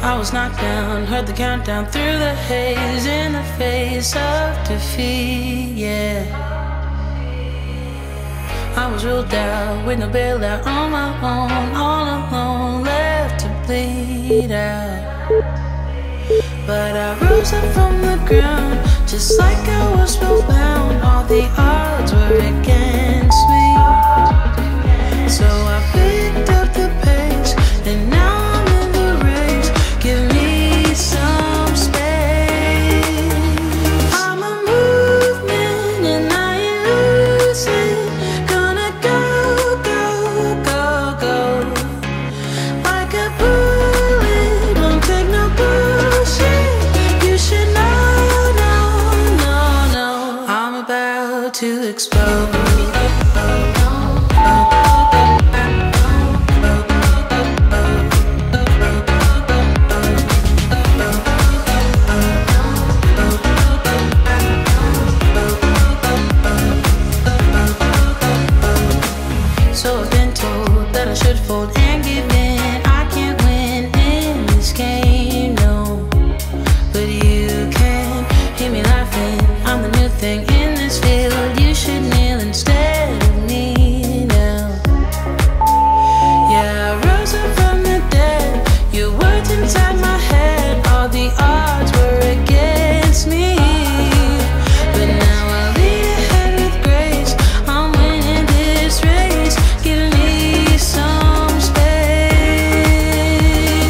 I was knocked down, heard the countdown through the haze, in the face of defeat, yeah. I was ruled out with no bailout, on my own, all alone, left to bleed out. But I rose up from the ground, just like I was spellbound. All the odds were against me, so I picked up the pace, and now I'm in the race. Give me some space. I'm a movement and I ain't losing. Gonna go, go, go, go. Like a bullet, won't take no bullshit. You should know, no, no, no. I'm about to explode. So I've been told that I should fold and give in. I can't win in this game, no. But you can hear me laughing. I'm the new thing in this field. You should kneel instead of me now. Yeah, I rose up from the dead. Your words inside my head. All the odds were against me, but now I lead ahead with grace. I'm winning this race. Give me some space.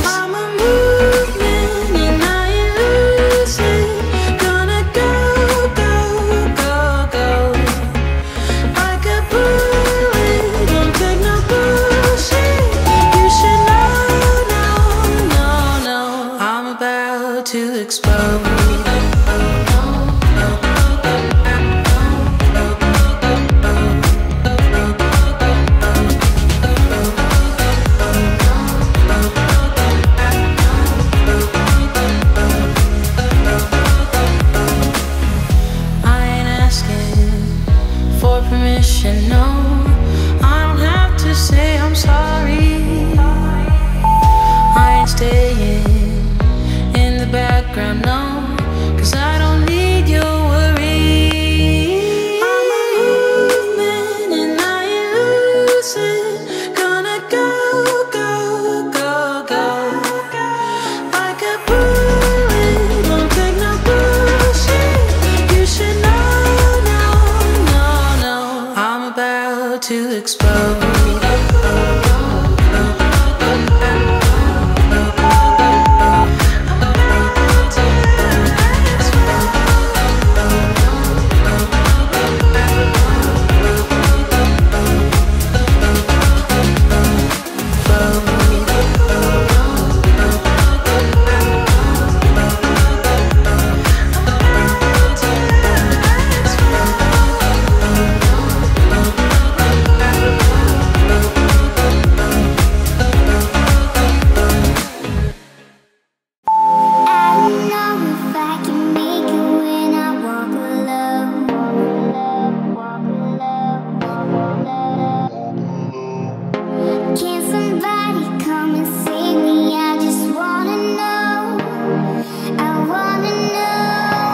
I'm a movement and I ain't losing. Gonna go, go, go, go. Like a bullet, don't take no bullshit. You should know, no, no, no. I'm about to explode. I ain't asking for permission, no. I don't have to say I'm sorry. I ain't staying in the background, no, 'cause I don't need your worry. I'm a movement and I ain't losing. Gonna go, go, go, go. Like a bullet, won't take no bullshit. You should know, no, no, no. I'm about to explode. Can somebody come and save me? I just wanna know. I wanna know.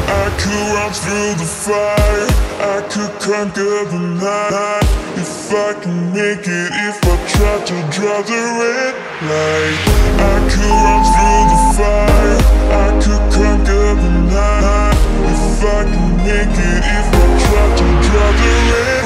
I could run through the fire, I could conquer the night. If I can make it, if I try to draw the red light. I could run through the fire, I could conquer the night. If I can make it, if I try to draw the red,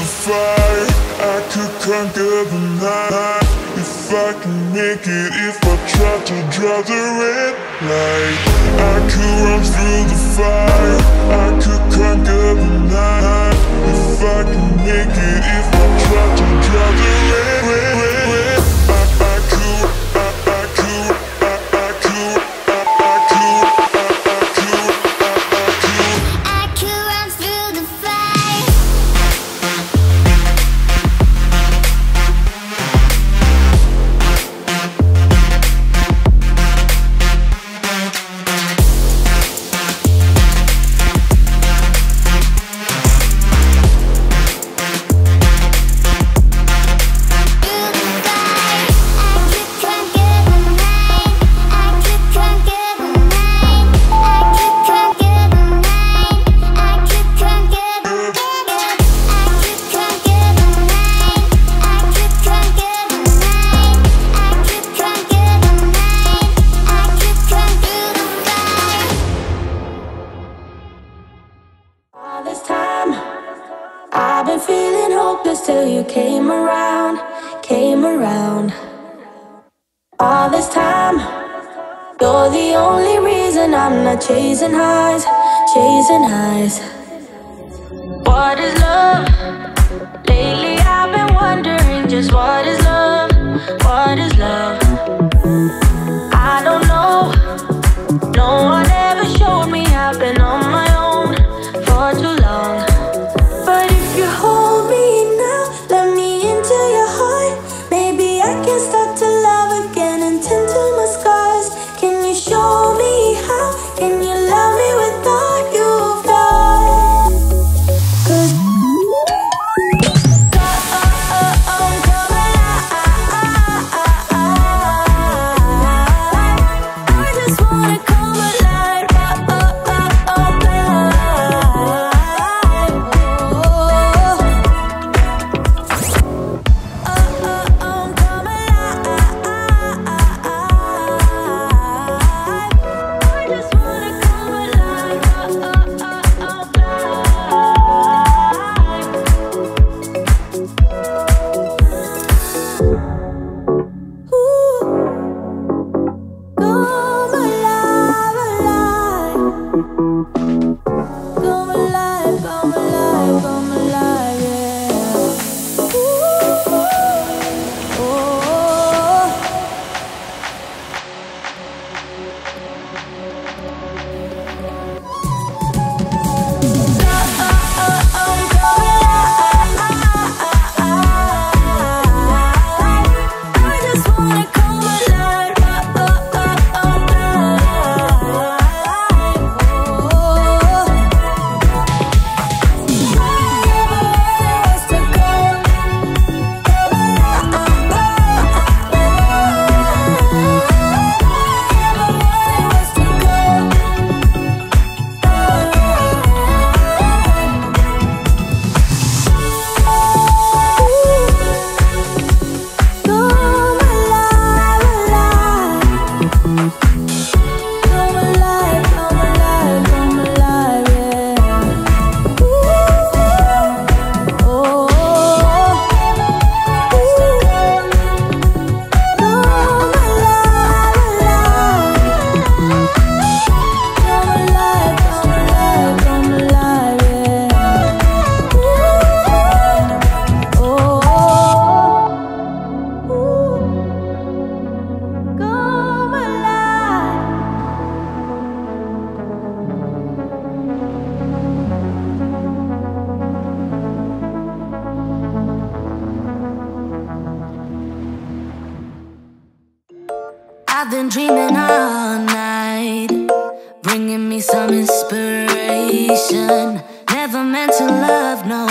the fire, I could conquer the night. If I can make it, if I try to draw the red light. I could run through the fire, I could conquer the night. If I can make it, if I try to draw the red, red, red, red. I could run through the fire. All this time, I've been feeling hopeless till you came around, came around. All this time, you're the only reason I'm not chasing highs, chasing highs. What is love? Lately I've been wondering just what is love, what is love? I don't know, no one ever showed me. I've been on my own for too long. But if you hold me now, let me into your heart, maybe I can start to love again and tend to my scars. Can you show me how? Can you love me without you've done? 'Cause I've been dreaming all night, bringing me some inspiration. Never meant to love no